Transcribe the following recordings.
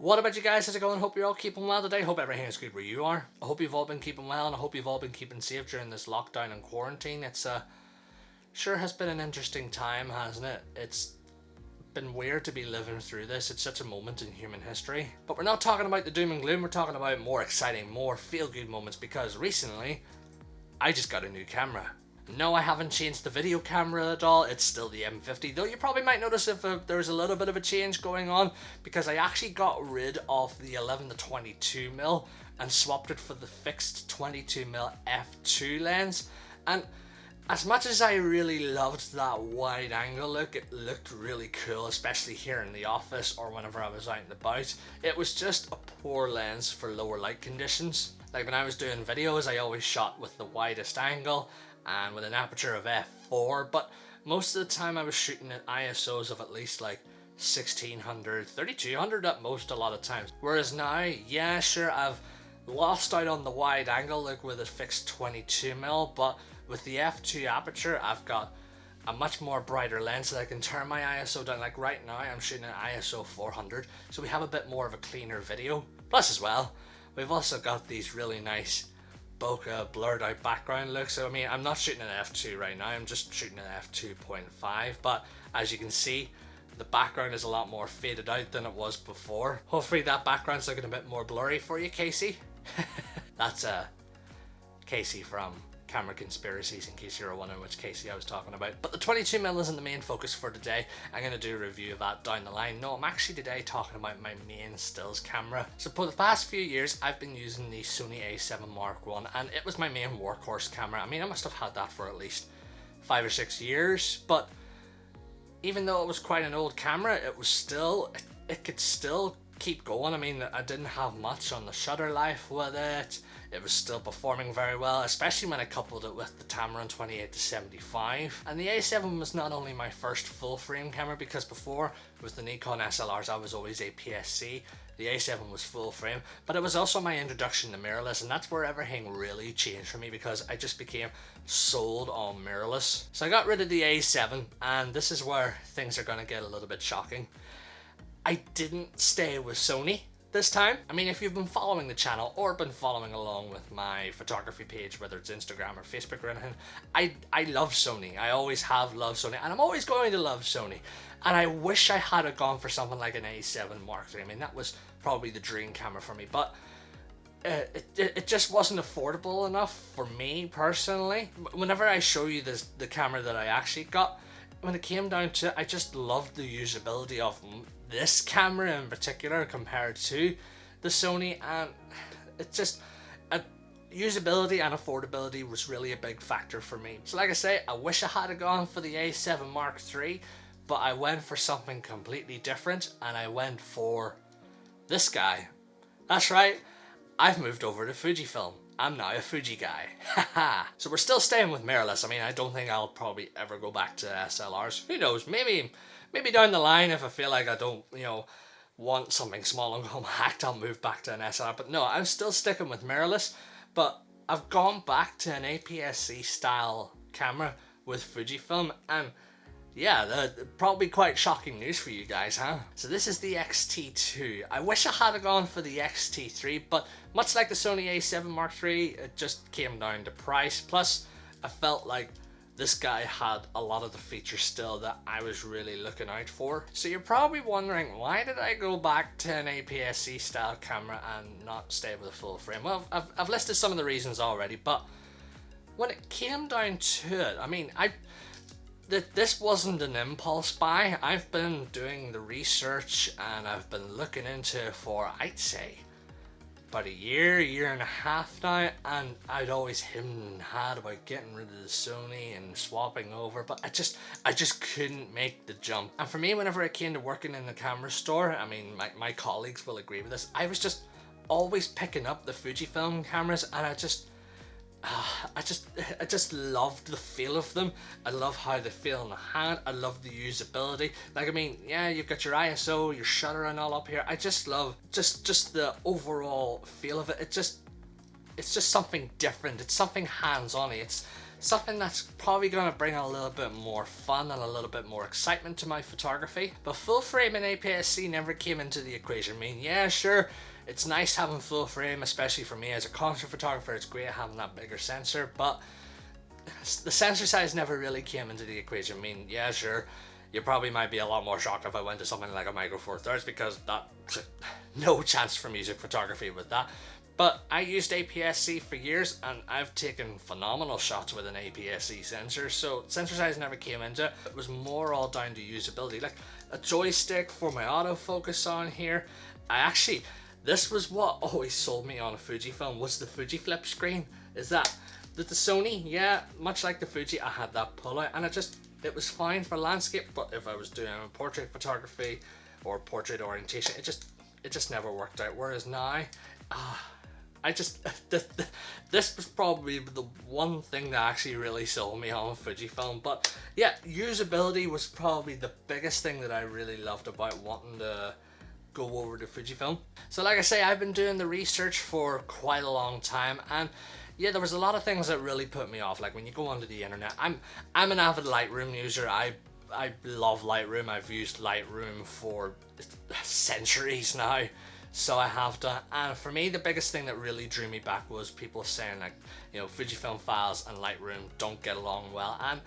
What about you guys? How's it going? Hope you're all keeping well today. Hope everything is good where you are. I hope you've all been keeping well, and I hope you've all been keeping safe during this lockdown and quarantine. It's sure has been an interesting time, hasn't it? It's been weird to be living through this. It's such a moment in human history. But we're not talking about the doom and gloom. We're talking about more exciting, more feel-good moments, because recently I just got a new camera. No, I haven't changed the video camera at all. It's still the M50, though you probably might notice if there's a little bit of a change going on, because I actually got rid of the 11-22mm and swapped it for the fixed 22mm f2 lens. And as much as I really loved that wide angle look, it looked really cool, especially here in the office or whenever I was out and about. It was just a poor lens for lower light conditions. Like when I was doing videos, I always shot with the widest angle and with an aperture of f4, but most of the time I was shooting at ISOs of at least like 1600, 3200 at most a lot of times. Whereas now, yeah, sure, I've lost out on the wide angle like with a fixed 22mm, but with the f2 aperture, I've got a much more brighter lens that I can turn my ISO down. Like right now, I'm shooting at ISO 400, so we have a bit more of a cleaner video. Plus as well, we've also got these really nice bokeh blurred out background looks. So I mean, I'm not shooting an f2 right now, I'm just shooting an f2.5, but as you can see, the background is a lot more faded out than it was before. Hopefully that background's looking a bit more blurry for you, Casey. That's Casey from Camera Conspiracies, in case you're wondering which Casey I was talking about. But the 22mm isn't the main focus for today. I'm going to do a review of that down the line. No, I'm actually today talking about my main stills camera. So for the past few years, I've been using the Sony a7 Mark I, and it was my main workhorse camera. I mean, I must have had that for at least 5 or 6 years, but even though it was quite an old camera, it was still, it could still keep going. I mean, I didn't have much on the shutter life with it. It was still performing very well, especially when I coupled it with the Tamron 28-75. And the A7 was not only my first full frame camera, because before with the Nikon SLRs I was always APS-C. The A7 was full frame, but it was also my introduction to mirrorless, and that's where everything really changed for me, because I just became sold on mirrorless. So I got rid of the A7, and this is where things are going to get a little bit shocking. I didn't stay with Sony this time. I mean, if you've been following the channel or been following along with my photography page, whether it's Instagram or Facebook or anything, I love Sony. I always have loved Sony, and I'm always going to love Sony. And I wish I had gone for something like an A7 Mark III. I mean, that was probably the dream camera for me, but it just wasn't affordable enough for me personally. Whenever I show you the camera that I actually got, when it came down to it, I just loved the usability of this camera in particular compared to the Sony, and it just, usability and affordability was really a big factor for me. So like I say, I wish I had gone for the A7 Mark III, but I went for something completely different, and I went for this guy. That's right, I've moved over to Fujifilm. I'm now a Fuji guy. Haha. So we're still staying with mirrorless. I mean, I don't think I'll probably ever go back to SLRs. Who knows? Maybe down the line, if I feel like I don't, want something small and compact, I'll move back to an SLR. But no, I'm still sticking with mirrorless. But I've gone back to an APS-C style camera with Fujifilm, and yeah, probably quite shocking news for you guys, huh? So this is the X-T2. I wish I had gone for the X-T3, but much like the Sony a7 Mark III, it just came down to price. Plus, I felt like this guy had a lot of the features still that I was really looking out for. So you're probably wondering, why did I go back to an APS-C style camera and not stay with a full frame? Well, I've listed some of the reasons already, but when it came down to it, I mean, this wasn't an impulse buy. I've been doing the research and I've been looking into it for, I'd say, about a year and a half now, and I'd always hemmed and hawed about getting rid of the Sony and swapping over, but I just couldn't make the jump. And for me, whenever it came to working in the camera store, I mean, my colleagues will agree with this, I was just always picking up the Fujifilm cameras, and I just loved the feel of them. I love how they feel in the hand. I love the usability. Like, I mean, yeah, you've got your ISO, your shutter and all up here. I just love just the overall feel of it. It's just something different. It's something hands-on. It's Something that's probably going to bring a little bit more fun and a little bit more excitement to my photography. But full frame and APS-C never came into the equation. I mean, yeah, sure, it's nice having full frame, especially for me as a concert photographer. It's great having that bigger sensor, but the sensor size never really came into the equation. I mean, yeah, sure, you probably might be a lot more shocked if I went to something like a Micro Four Thirds, because that no chance for music photography with that. But I used APS-C for years, and I've taken phenomenal shots with an APS-C sensor, so sensor size never came into it. It was more all down to usability, like a joystick for my autofocus on here. This was what always sold me on a Fujifilm, was the Fuji flip screen. Is that the Sony? Yeah, much like the Fuji, I had that pull out, and it was fine for landscape, but if I was doing portrait photography or portrait orientation, it just never worked out. Whereas now, this was probably the one thing that actually really sold me on Fujifilm. But yeah, usability was probably the biggest thing that I really loved about wanting to go over to Fujifilm. So like I say, I've been doing the research for quite a long time, and yeah, there was a lot of things that really put me off. Like when you go onto the internet, I'm an avid Lightroom user. I love Lightroom. I've used Lightroom for centuries now. So I have done, and for me the biggest thing that really drew me back was people saying, like, you know, Fujifilm files and Lightroom don't get along well. And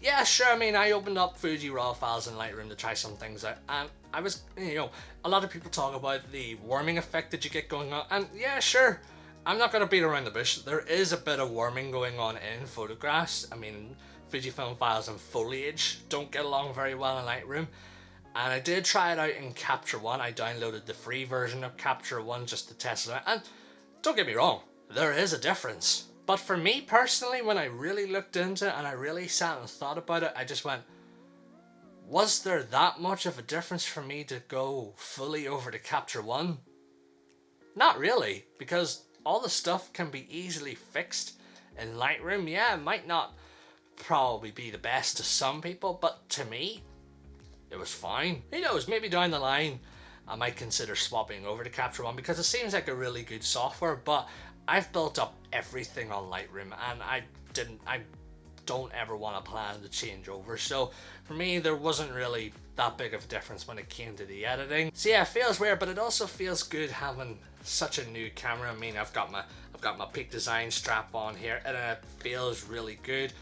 yeah, sure, I mean, I opened up Fuji RAW files in Lightroom to try some things out, and I was, you know, a lot of people talk about the warming effect that you get going on, and yeah, sure, I'm not going to beat around the bush. There is a bit of warming going on in photographs. I mean, Fujifilm files and foliage don't get along very well in Lightroom. And I did try it out in Capture One. I downloaded the free version of Capture One just to test it out. And don't get me wrong, there is a difference. But for me personally, when I really looked into it and I really sat and thought about it, I just went, was there that much of a difference for me to go fully over to Capture One? Not really, because all the stuff can be easily fixed in Lightroom. Yeah, it might not probably be the best to some people, but to me, it was fine. Who knows, maybe down the line I might consider swapping over to Capture One, because it seems like a really good software, but I've built up everything on Lightroom and I don't ever want to plan to change over. So for me, there wasn't really that big of a difference when it came to the editing. So yeah, it feels weird, but it also feels good having such a new camera. I mean, I've got my Peak Design strap on here and it feels really good.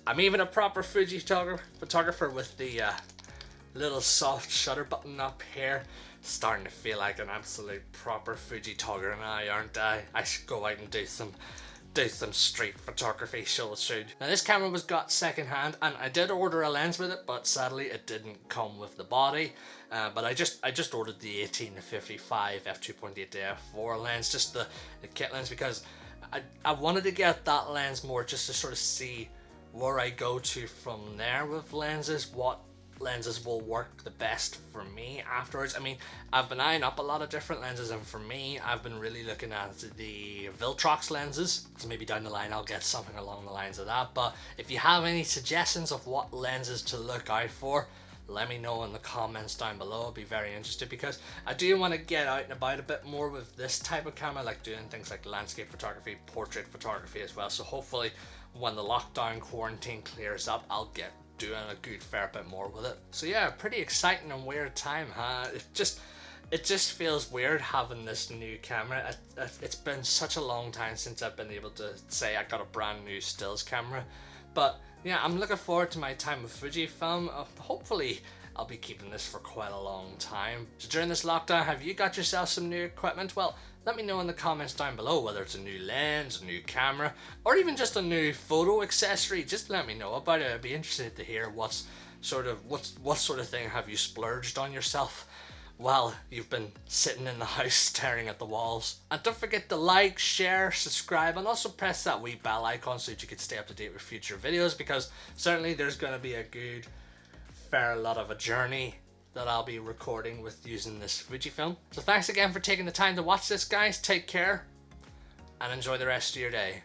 I'm even a proper Fuji photographer with the little soft shutter button up here. Starting to feel like an absolute proper Fuji togger now, aren't I? I should go out and do some street photography, should. Now this camera was got second hand, and I did order a lens with it, but sadly it didn't come with the body. But I just ordered the 18-55 f2.8 to f4 lens, just the kit lens, because I wanted to get that lens more just to sort of see where I go to from there with lenses, what lenses will work the best for me afterwards. I mean, I've been eyeing up a lot of different lenses, and for me, I've been really looking at the Viltrox lenses, so maybe down the line I'll get something along the lines of that. But if you have any suggestions of what lenses to look out for, let me know in the comments down below. I'll be very interested, because I do want to get out and about a bit more with this type of camera, like doing things like landscape photography, portrait photography as well. So hopefully when the lockdown quarantine clears up, I'll get doing a good fair bit more with it. So yeah, pretty exciting and weird time, huh? It just feels weird having this new camera. It's been such a long time since I've been able to say I got a brand new stills camera. But yeah, I'm looking forward to my time with Fujifilm. Hopefully I'll be keeping this for quite a long time. So during this lockdown, have you got yourself some new equipment? Well, let me know in the comments down below, whether it's a new lens, a new camera, or even just a new photo accessory. Just let me know about it. I'd be interested to hear what sort of thing have you splurged on yourself while you've been sitting in the house staring at the walls. And don't forget to like, share, subscribe, and also press that wee bell icon so that you can stay up to date with future videos, because certainly there's going to be a good fair lot of a journey that I'll be recording with using this Fujifilm. So thanks again for taking the time to watch this, guys. Take care and enjoy the rest of your day.